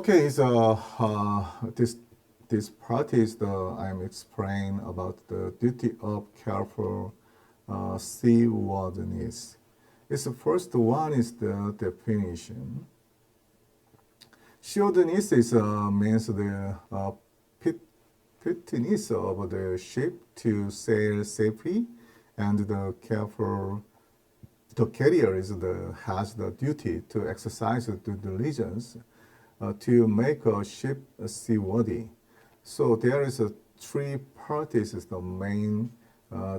Okay, so this part is the I'm explain about the duty of careful seaworthiness. It's the first one is the definition. Seaworthiness is means the fit, fitness of the ship to sail safely, and the careful the carrier has the duty to exercise due diligence to make a ship seaworthy. So there is a three parties is the main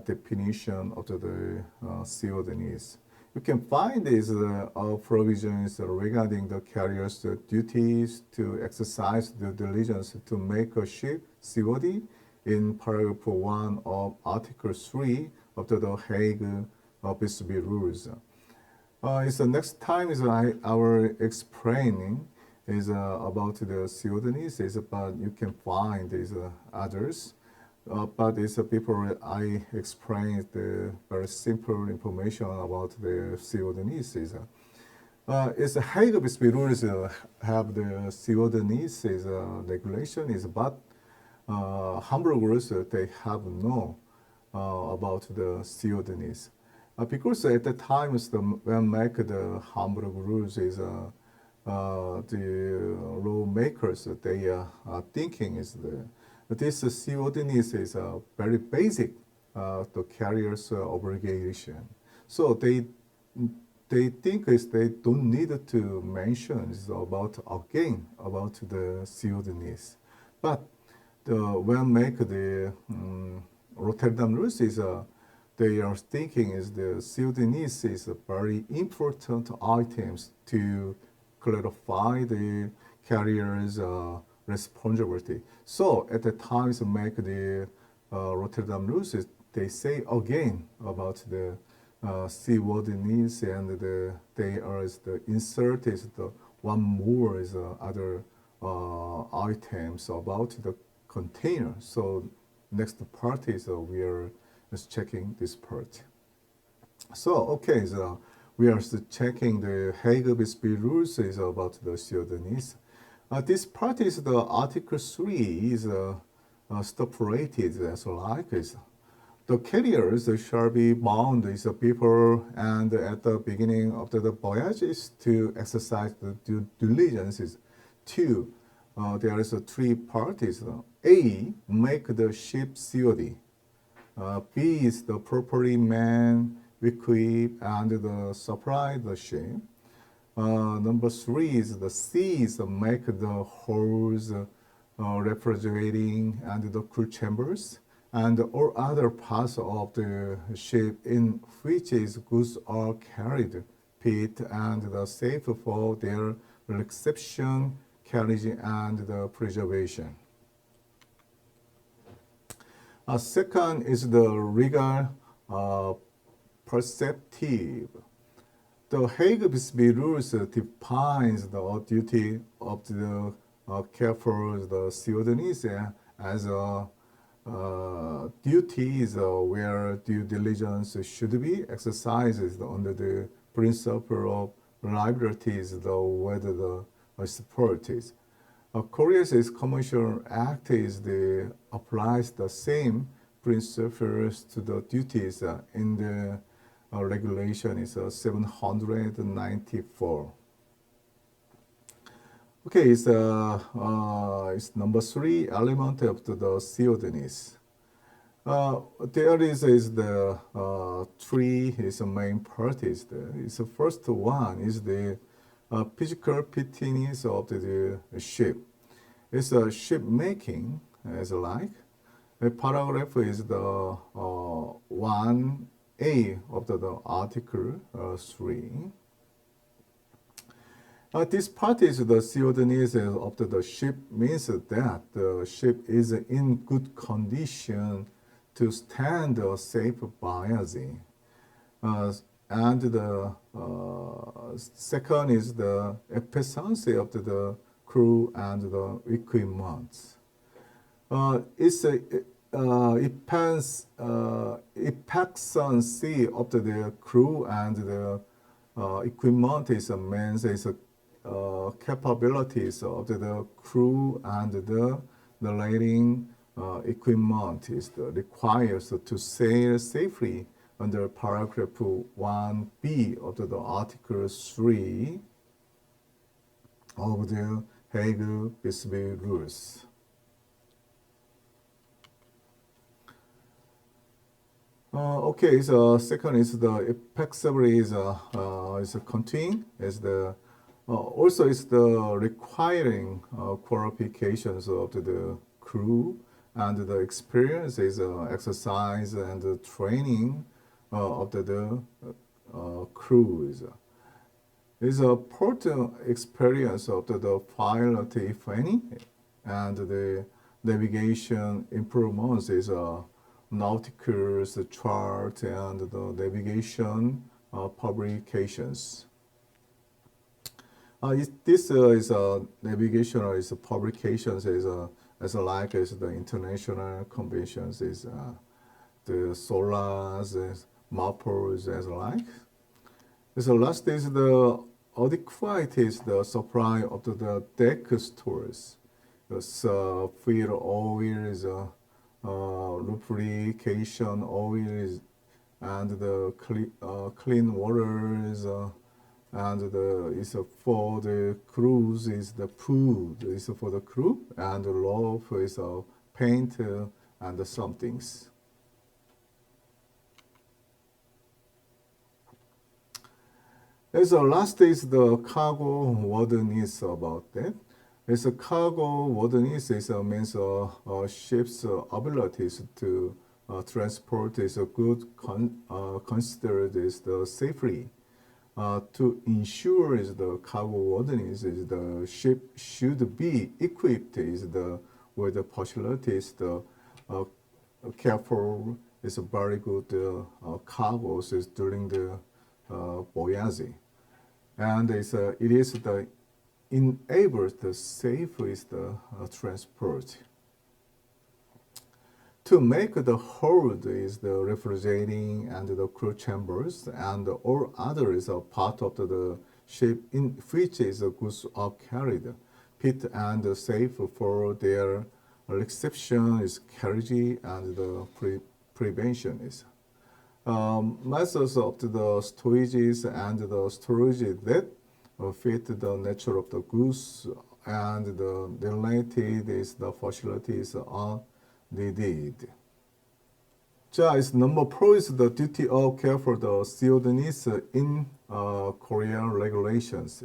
definition of the seaworthiness. You can find these provisions regarding the carrier's duties to exercise due diligence to make a ship seaworthy in paragraph 1 of Article 3 of the Hague Bisbee Rules. Is the next time is our explaining is about the seaworthiness, but you can find these others. But it's people I explained the very simple information about the seaworthiness. It's Hague Bisbee rules have the seaworthiness is regulation is, but Hamburg rules they have no about the seaworthiness. Because at the time when make the Hamburg rules is the lawmakers they are thinking is this seaworthiness is a very basic the carrier's obligation. So they think is they don't need to mention is about again about the seaworthiness, but when make the Rotterdam rules is they are thinking is the seaworthiness is a very important items to clarify the carrier's responsibility. So at the time to make the Rotterdam rules, they say again about the seaworthiness, and they are the insert is the one more is other items about the container. So next part is we are just checking this part. So okay, so we are checking the Hague Bisbee rules is about the seaworthiness. This part is the Article 3 is stipulated as like is the carriers shall be bound is the people and at the beginning of the voyages to exercise the due diligence is two. There is three parties. A, make the ship seaworthy. B is the properly man, equip, and the supply the ship. Number 3 is the C is make the hulls, refrigerating, and the cool chambers, and all other parts of the ship in which is goods are carried, fit, and the safe for their reception, carriage, and the preservation. Second is the legal perceptive. The Hague Bisbee rules defines the duty of the careful the seaworthiness as a duties where due diligence should be exercised under the principle of liabilities, whether the support is. Korea's Commercial Act is applies the same principles to the duties in the regulation is 794. Okay, it's number 3 element of the seaworthiness. There is the three is the main parties. It's the first one is the physical fitness of the ship. It's a ship making as like. A paragraph is the 1A of the Article 3. This part is the seaworthiness of the ship means that the ship is in good condition to stand a safe voyage. And the second is the efficiency of the crew and the equipment. Efficiency of the crew and the equipment is means is capabilities of the crew and the landing equipment is requires to sail safely under paragraph 1b of the Article 3 of the Hague-Visby rules. Okay, so second is the flexibility is continuing is the also is the requiring qualifications of the crew and the experience is exercise and the training of the crew is a important experience of the pilot, if any, and the navigation improvements is nauticals chart and the navigation publications. This is navigation is publications is as like as the international conventions is the SOLAS, MAPOS as like. So last is the adequate is the supply of the deck stores. The fuel oil is lubrication oil and the clean water is and the is for the crews is the food is for the crew and the loaf is paint and some things. As the last is the cargo worthiness about that. As a cargo worthiness is means a ship's abilities to transport is a good considered is the safely. To ensure is the cargo worthiness is the ship should be equipped is the with the facilities the careful is a very good cargos is during the voyage. And it is the enables the safe is the transport. To make the hold is the refrigerating and the crew chambers and all others are part of the ship in which is goods are carried, fit and safe for their reception is carriage and the prevention is. Methods of the storages and the storage that fit the nature of the goods and the related is the facilities are needed. 자, is number 4 is the duty of care for the seaworthiness in Korean regulations.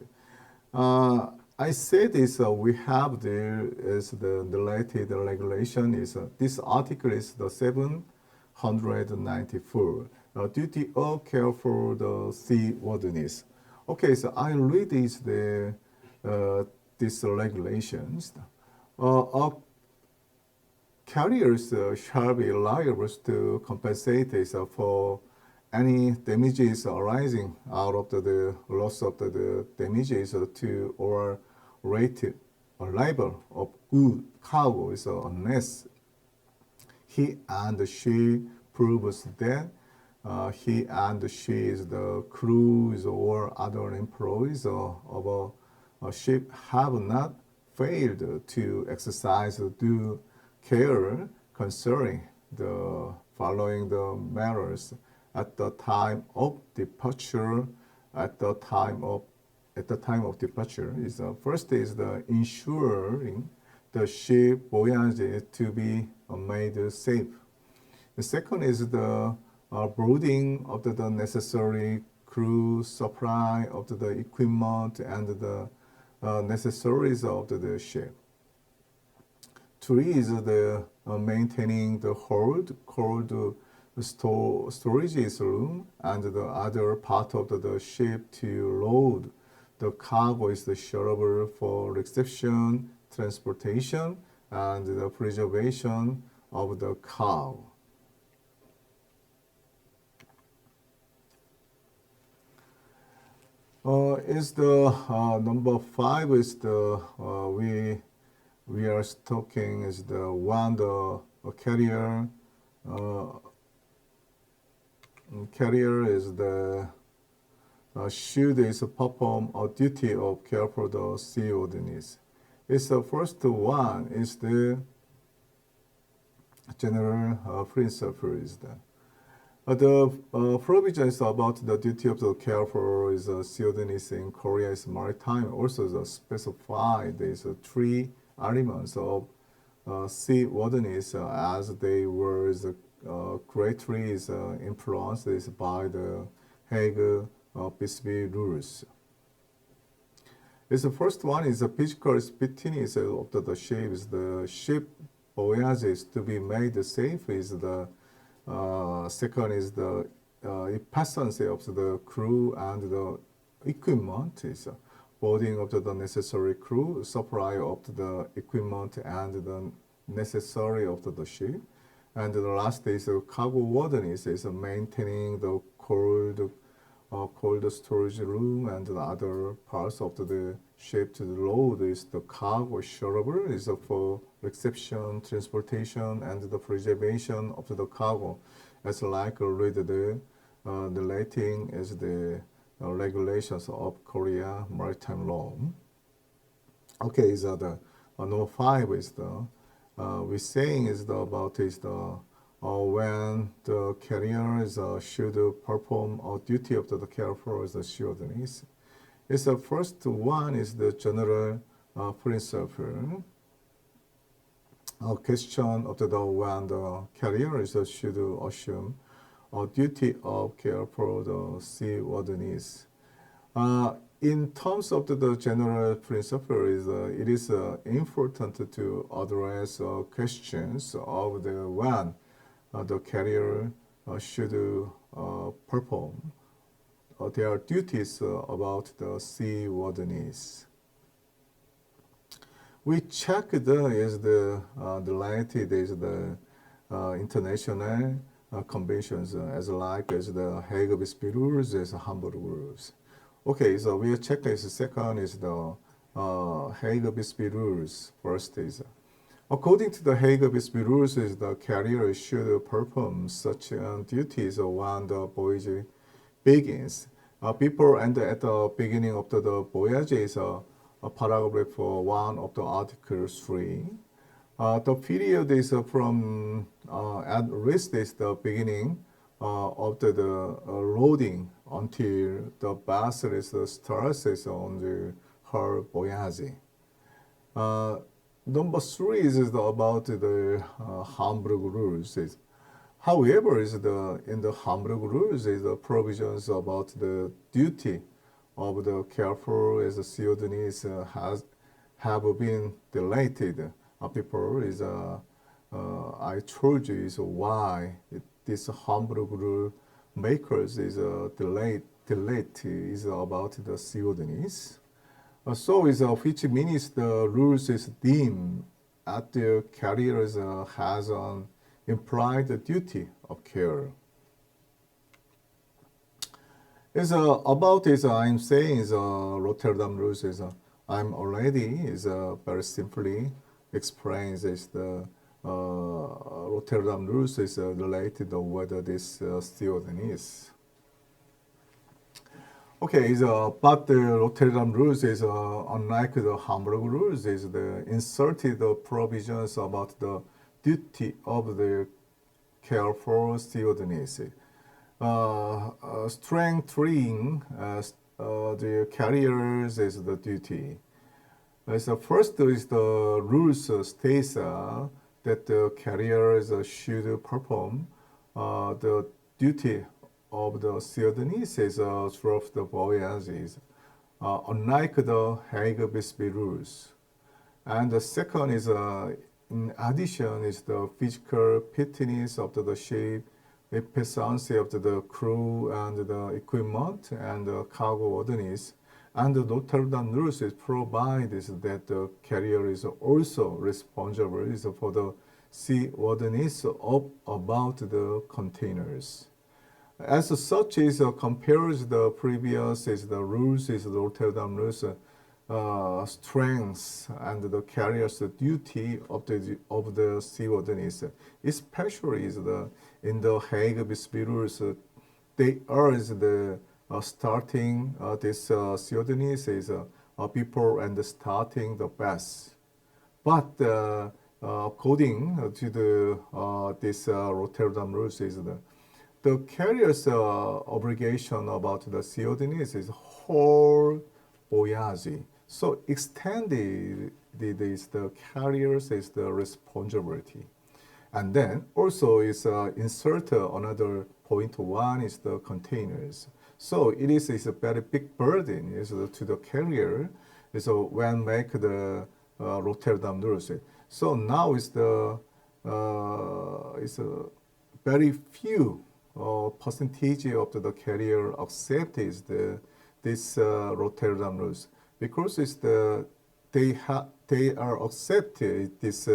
I said this we have there is the related regulation is this article is the 794 duty of care for the seaworthiness. Okay, so I read these regulations. Carriers shall be liable to compensate for any damages arising out of the loss of the damages to or rate or liable of good cargo is unless he and she proves that he and she is the crews or other employees of a ship have not failed to exercise due care concerning the following the matters at the time of departure. At the time of departure is first is the ensuring the ship voyage to be made safe. The second is the boarding of the necessary crew, supply of the equipment and the necessaries of the ship. 3 is the maintaining the hold, cold storage room, and the other part of the ship to load the cargo is the shareable for reception, transportation, and the preservation of the cargo. Is the number 5 is the we are talking is the one the carrier is the should is perform a duty of care for the seaworthiness. It's the first one is the general principle is that. The provisions about the duty of the care for is seaworthiness in Korea is maritime. Also, the specified these three elements of seaworthiness as they were greatly influenced by the Hague Bisbee rules. The first one is the physical fitness of the ship. The ship voyage is to be made safe. Is the second is the efficiency of the crew and the equipment. Is boarding of the necessary crew, supply of the equipment and the necessary of the ship. And the last is cargo worthiness is maintaining the cold storage room and the other parts of the ship to load is the cargo shareable is for reception, transportation, and the preservation of the cargo. As like read the relating is the regulations of Korea maritime law. Okay, is the number 5 is the we saying is the about is the when the carrier should perform a duty of the care for the seaworthiness. It's the first one is the general principle. A question of the when the carrier should assume a duty of care for the seaworthiness. In terms of the general principle, it is important to address questions of the when the carrier should perform their duties about the seaworthiness. We check the related is the international conventions as like as the Hague Bisbee rules as Hamburg rules. Okay, so we check is second is the Hague Bisbee rules. First is according to the Hague Bisbee rules, is the carrier should perform such duties when the voyage begins. Before and at the beginning of the voyage is paragraph 1 of the Article 3. The period is from at least is the beginning of the loading until the vessel starts on her voyage. Number 3 is about the Hamburg rules. However, in the Hamburg rules is the provisions about the duty of the careful as seaworthiness have been deleted. Before is I told you is why this Hamburg rule makers is delete is about the seaworthiness. So is which means the rules is deemed at the carriers has an implied duty of care. Is about is I'm saying is Rotterdam rules is I'm already is very simply explains is the Rotterdam rules is related to whether this seaworthiness. Okay, but the Rotterdam rules is unlike the Hamburg rules is the inserted provisions about the duty of the care for seaworthiness. Strengthening the carriers is the duty. So first is the rules states that the carriers should perform the duty of the seaworthiness throughout the voyages, unlike the Hague Bisbee rules. And the second is, in addition, is the physical fitness of the ship, efficiency of the crew and the equipment, and the cargo worthiness. And the Rotterdam rules provides that the carrier is also responsible for the seaworthiness of about the containers. As such, compares the previous the rules the Rotterdam rules strengths and the carrier's duty of the seaworthiness, especially in the Hague Bisbee rules. They urge the starting this Theodonis is before and starting the best. But according to the this Rotterdam rules is the carrier's obligation about the Theodonis is whole voyage. So extended is the carrier's is the responsibility. And then also is insert another point one is the containers. So it is a very big burden is to the carrier. So when make the Rotterdam rules. So now is the is a very few percentage of the carrier accept is the this Rotterdam rules because it's the they are accepted this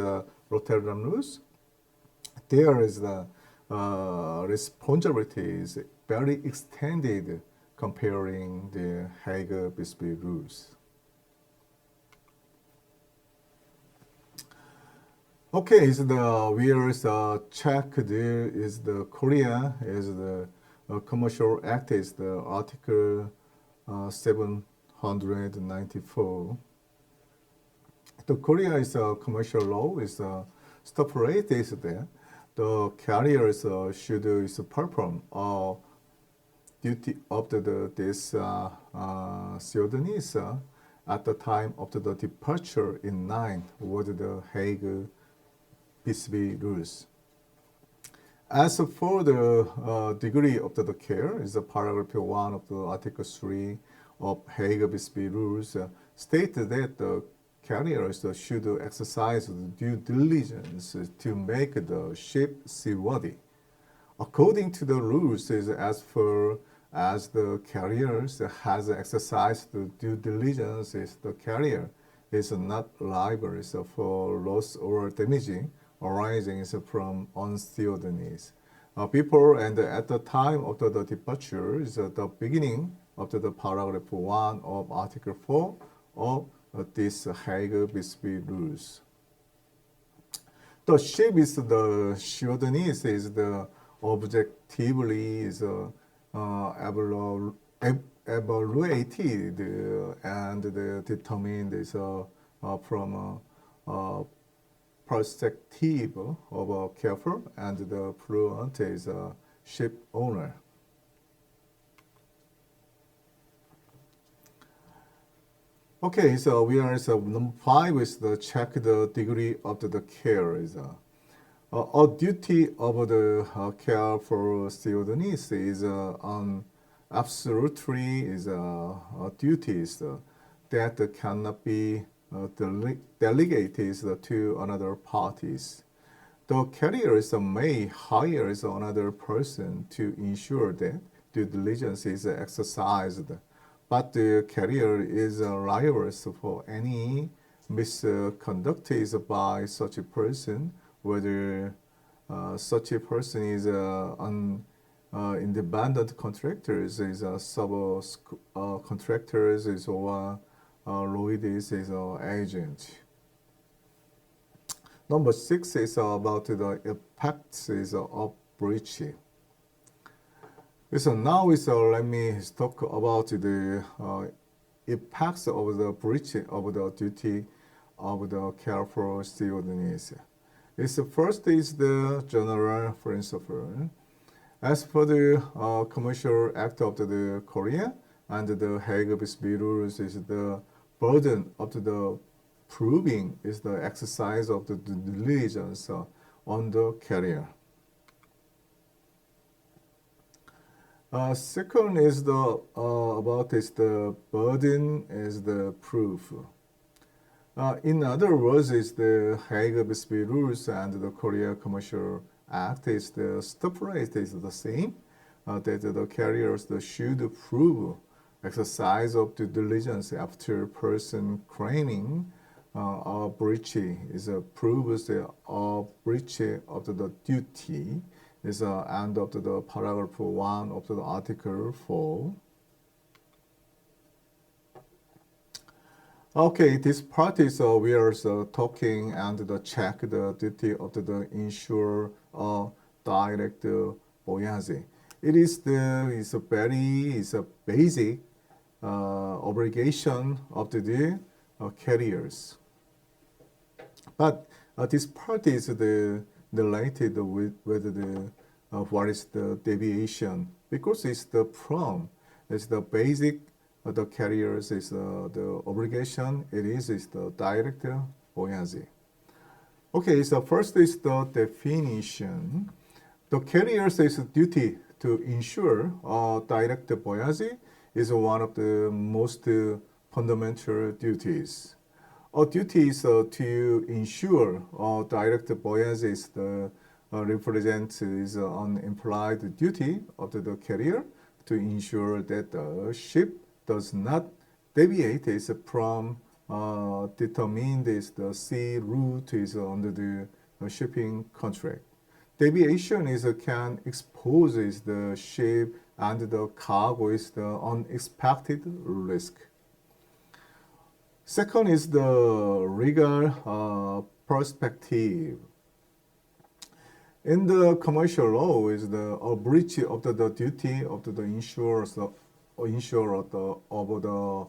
Rotterdam rules. There is the responsibility is very extended comparing the Hague-Bisbee rules. Okay, is the where is check there is the Korea is the Commercial Act is the Article 794. The Korea is a commercial law is stop rate is there. The carriers should is perform duty of this Theodonis at the time of the departure in line with the Hague-Bisbee rules. As for the degree of the care, is paragraph 1 of the Article 3 of Hague-Bisbee rules stated that the carriers should exercise due diligence to make the ship seaworthy. According to the rules, is as far as the carriers has exercised the due diligence, is the carrier is not liable for loss or damage arising from unseaworthiness. Before and at the time of the departure is the beginning of the paragraph 1 of Article 4 of this Hague-Bisbee rules. The ship is the seaworthiness is the objectively is evaluated and determined is from a perspective of a careful and the prudent is a ship owner. Okay, so we are number 5 is the check the degree of the care is a duty of the care for seaworthiness is on absolutely is duties that cannot be delegated to another parties. The carriers may hire another person to ensure that due diligence is exercised, but the carrier is liable for any misconduct by such a person, whether such a person is an independent contractors, is a subcontractors, is or Lloyd's is an agent. Number 6 is about the effects of breach. So now let me talk about the effects of the breach of the duty of the care for seaworthiness. First is the general principle. As for the Commercial Act of the Korea and the Hague-Bisbee rules is the burden of the proving is the exercise of the due diligence on the carrier. Second is the about is the burden is the proof. In other words, is the Hague-Bisbee rules and the Korea Commercial Act is the stop rate is the same. That the carriers should prove exercise of due diligence after person claiming a breach is proves a breach of the duty is end of the paragraph 1 of the Article 4. Okay, this part is we are talking and the check the duty of the insurer direct voyage. it is a basic obligation of the carriers. But this part is related with the what is the deviation, because it's the from, it's the basic the carriers is the obligation, it is the direct buoyancy. Okay, so first is the definition. The carrier's duty to ensure direct buoyancy is one of the most fundamental duties. A duty is to ensure direct buoyancy is the represents is an implied duty of the carrier to ensure that the ship does not deviate is from determined is the sea route is under the shipping contract. Deviation is can expose is the ship and the cargo is the unexpected risk. Second is the legal perspective. In the commercial law, is the breach of the duty of the insurer of the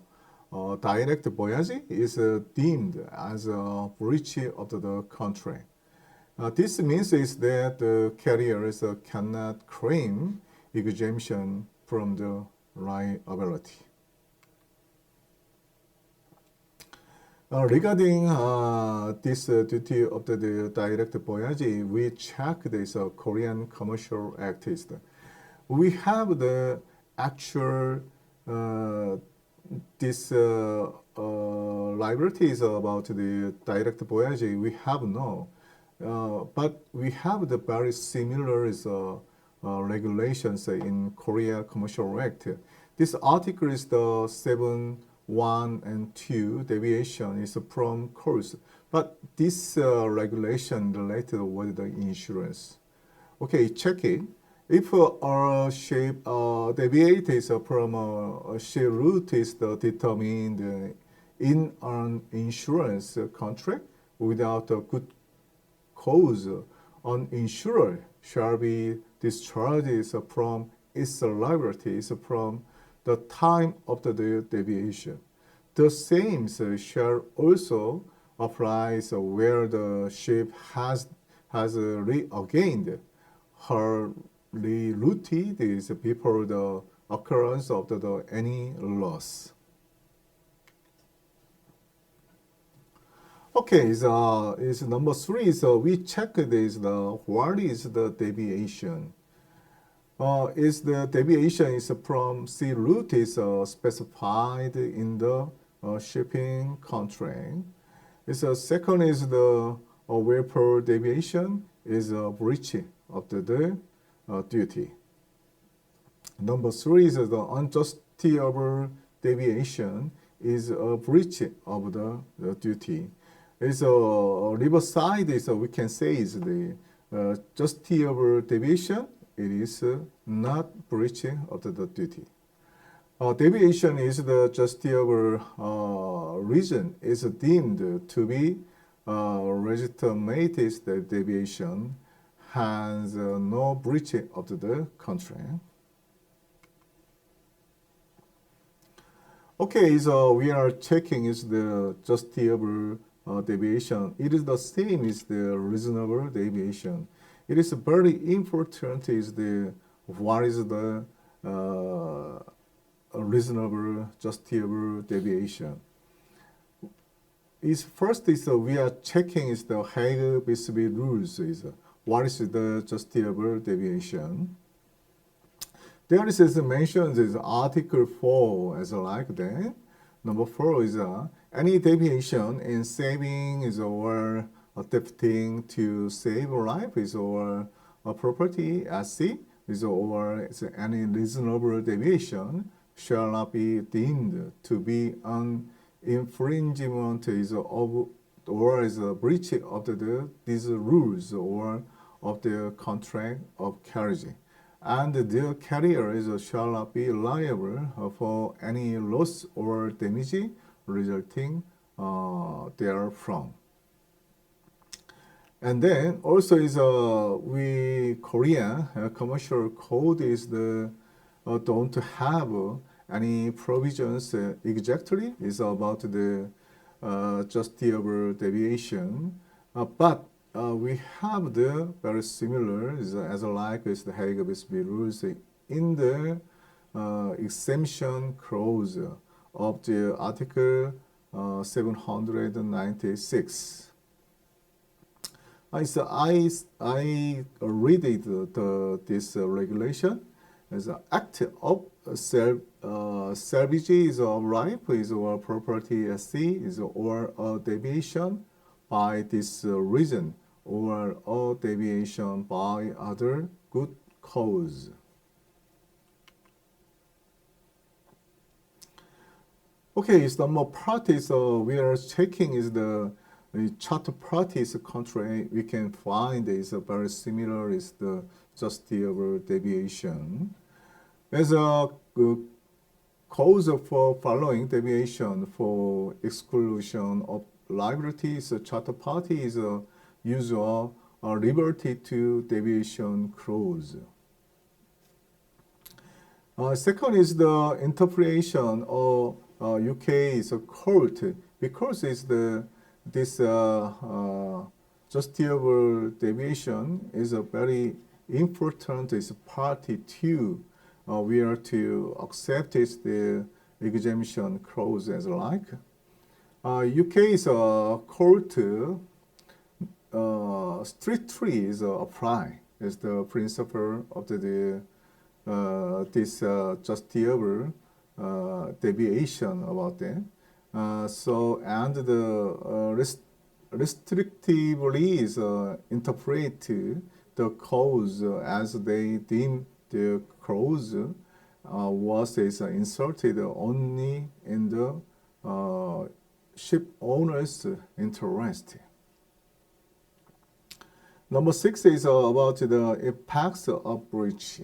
direct buoyancy is deemed as a breach of the contract. This means is that the carriers cannot claim exemption from the liability. Regarding this duty of the direct buoyancy, we check this Korean Commercial Act. We have the actual this liabilities about the direct buoyancy. We have no, but we have the very similar regulations in Korea Commercial Act. This article is the 7.1 and 2 deviation is from course, but this regulation related with the insurance. Okay, check it. If a ship deviates from a ship route is determined in an insurance contract without a good cause, an insurer shall be discharged from its liabilities from the time of the deviation. The same shall also apply where the ship has regained her rerouted is before the occurrence of any loss. Okay, is number 3. So we check this what is the deviation? Is the deviation is from sea route is specified in the shipping contract. Second is the vapor deviation is a breach of the duty. Number 3 is the unjustifiable deviation is a breach of the duty. It's a riverside is we can say is the justifiable deviation. It is not breaching of the duty. Deviation is the justifiable reason is deemed to be legitimate the deviation has no breach of the contract. Okay, so we are checking is the justifiable deviation. It is the same as the reasonable deviation. It is very important is the what is the reasonable justifiable deviation. First is we are checking is the Hague-Bisbee rules is what is the justifiable deviation. There is mentioned is Article 4 as like that. Number 4 is any deviation in saving is or attempting to save life is or a property at sea is or any reasonable deviation shall not be deemed to be an infringement is of or is a breach of these rules or of the contract of carriage, and the carrier shall not be liable for any loss or damage resulting therefrom. And then also is we Korean commercial code is the don't have any provisions exactly is about the justifiable deviation, but we have the very similar is as like is the Hague-Bisbee rules in the exemption clause of the Article 796. So I read this regulation as an act of salvage is a right is or property at sea is or a deviation by this reason or a deviation by other good cause. Okay, so more parties we are checking is the charter parties contract we can find is very similar is the justifiable deviation. As a cause for following deviation for exclusion of liabilities, charter party is a usual liberty to deviation clause. Second is the interpretation of UK is a court because it's this justifiable deviation is a very important is party to we are to accept is the exemption clause as like. UK is a court strictly is apply as the principle of the this justifiable deviation about that. So and the restrictively is interpret the cause as they deem the clause was is inserted only in the ship owner's interest. Number 6 is about the impacts of breach.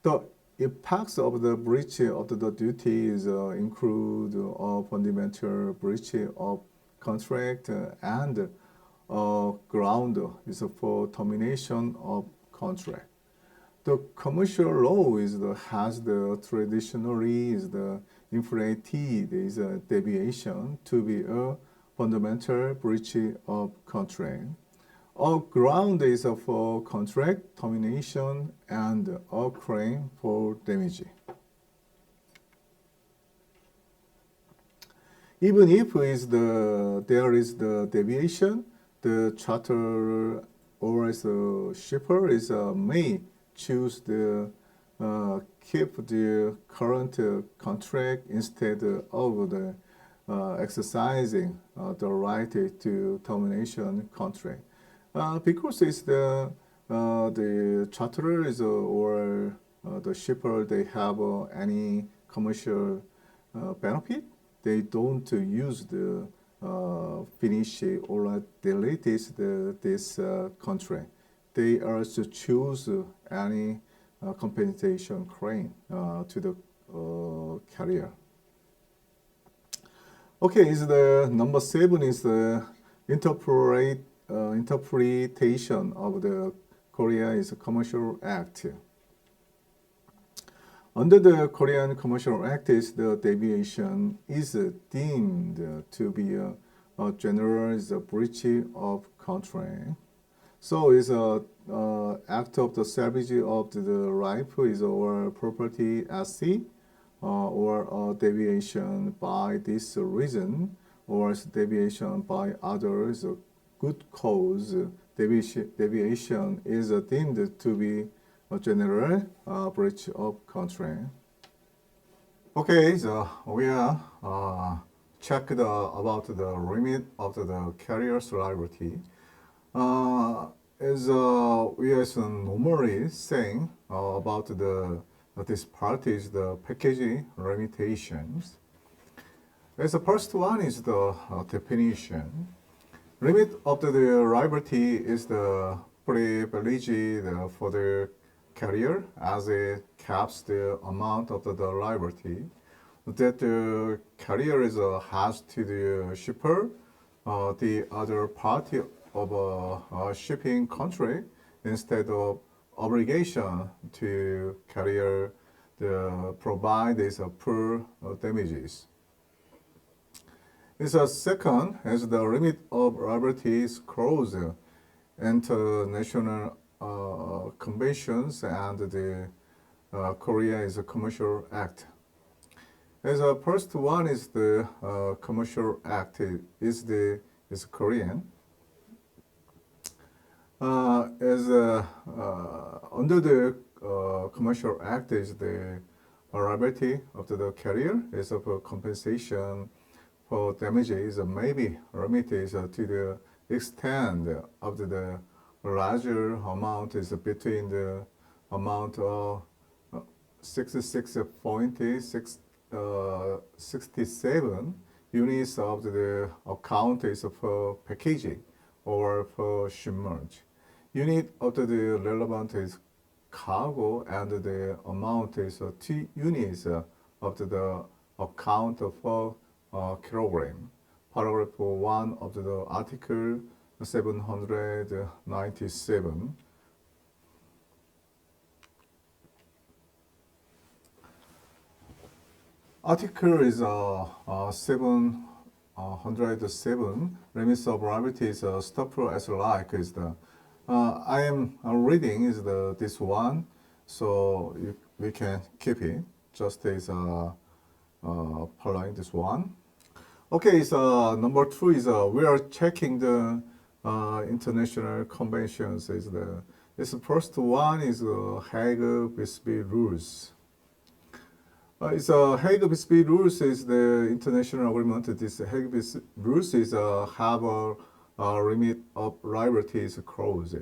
The impacts of the breach of the duties include a fundamental breach of contract and ground is for termination of contract. The commercial law is has the traditionally is the inflated is a deviation to be a fundamental breach of contract. A ground is for contract termination and a claim for damage. Even if there is the deviation, the charterer or as a shipper is may choose the keep the current contract instead of the exercising the right to termination contract. Because it's the charterer is or the shipper they have any commercial benefit, they don't use the finish or delete this contract. They also choose any compensation claim to the carrier. Okay, is the number 7 is the interpretation of the Korea is Commercial Act. Under the Korean Commercial Act, is the deviation is deemed to be a general breach of contract. So is a act of the salvage of the right is or property at sea, or a deviation by this reason, or deviation by others good cause. Deviation is deemed to be a general breach of contract. Okay, so we are checked about the limit of the carrier's liability. As we are normally saying about this part is the package limitations. As the first one is the definition. Limit of the liability is the privilege for the carrier as it caps the amount of the liability that the carrier has to the shipper, the other party of a shipping contract instead of obligation to carrier the provide is a per damages. Is a second as the limit of liabilities clause, international conventions and the Korea is a commercial act. As a first one is the commercial act is Korean. As under the commercial act is the liability of the carrier is of compensation for damages maybe limited to the extent of the larger amount is between the amount of 66.67 units of the account is for packaging or for shipment. Unit of the relevant is cargo and the amount is 2 units of the account for kilogram. Paragraph 1 of the article 797. Article is 707. Limits of liability is stop as like is the. I am reading is this one, so we can keep it. Just as following this one. Okay, so number 2 is we are checking the international conventions. Is the first one is Hague-Visby rules. It's Hague-Visby rules is the international agreement. This Hague-Visby rules is have a limit of liabilities clause.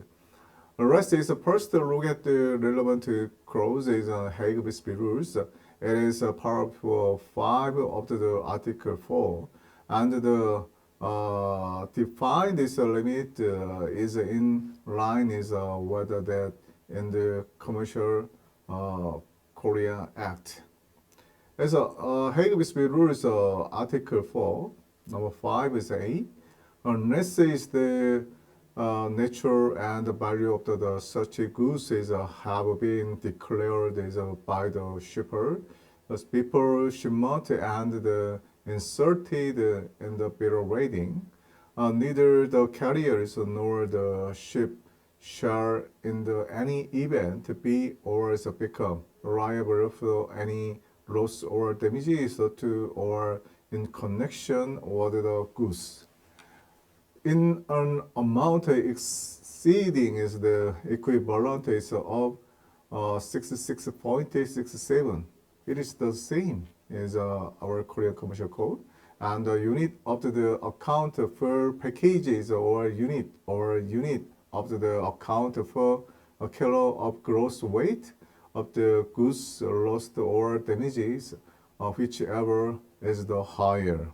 The rest is first look at the relevant clause is Hague-Visby rules. It is paragraph 5 of the article 4, and the define this limit is in line is whether that in the commercial Korea Act. As Hague-Visby rules article 4, number 5 is A. Unless is the nature and the value of the such goods is have been declared is by the shipper, as before shipment and the inserted in the bill of lading. Neither the carriers nor the ship shall in any event be or is become liable for any loss or damages to or in connection with the goods in an amount exceeding is the equivalent is of 66.67. It is the same as our Korean Commercial Code, and the unit of the account for packages or unit of the account for a kilo of gross weight of the goods lost or damages, whichever is the higher.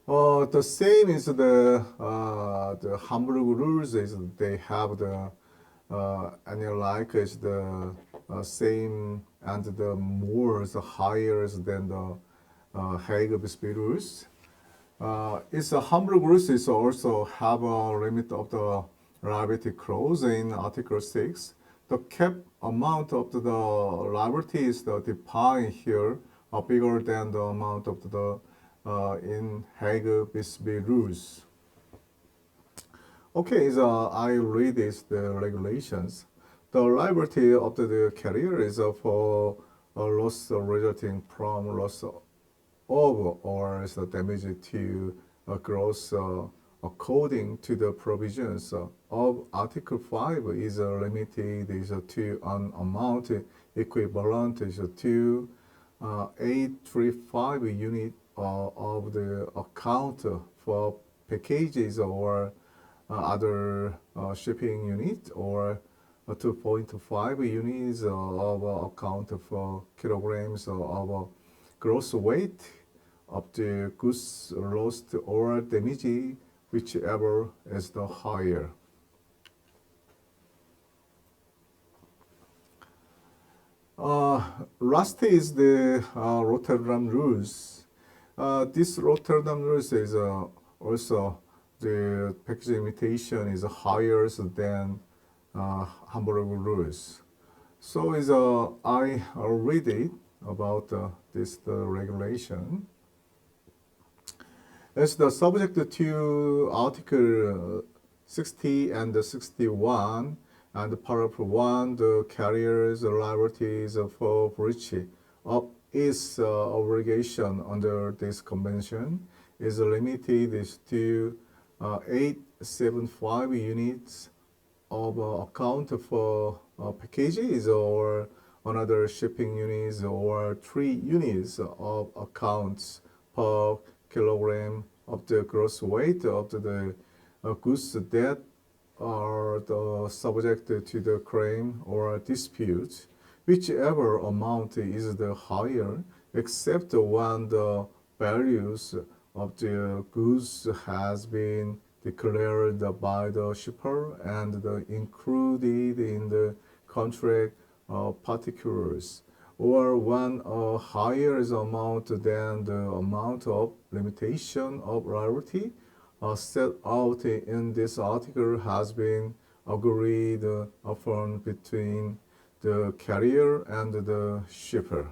The same is the Hamburg rules is they have the annual like is the same and the more is higher than the Hague-Visby rules. It's Hamburg rules is also have a limit of the liability clause in Article 6. The cap amount of the liability is defined here bigger than the amount of the in Hague-Visby rules. Okay, so I read this the regulations. The liability of the carrier is for a loss resulting from loss of or is the damage to a gross according to the provisions of Article 5 is limited is to an amount equivalent is to 835 unit of the account for packages or other shipping unit or 2.5 units of account for kilograms of gross weight of the goods lost or damaged, whichever is the higher. Last is the Rotterdam rules. This Rotterdam rules is also the package limitation is higher than Hamburg rules. So is I read it about this the regulation. As the subject to Article 60 and 61 and Paragraph 1, the carrier's liabilities for breach of its obligation under this convention is limited to 875 units of account for packages or another shipping units or 3 units of accounts per kilogram of the gross weight of the goods that are the subject to the claim or dispute, whichever amount is the higher, except when the values of the goods has been declared by the shipper and included in the contract particulars, or when a higher amount than the amount of limitation of liability set out in this article has been agreed upon between the carrier and the shipper.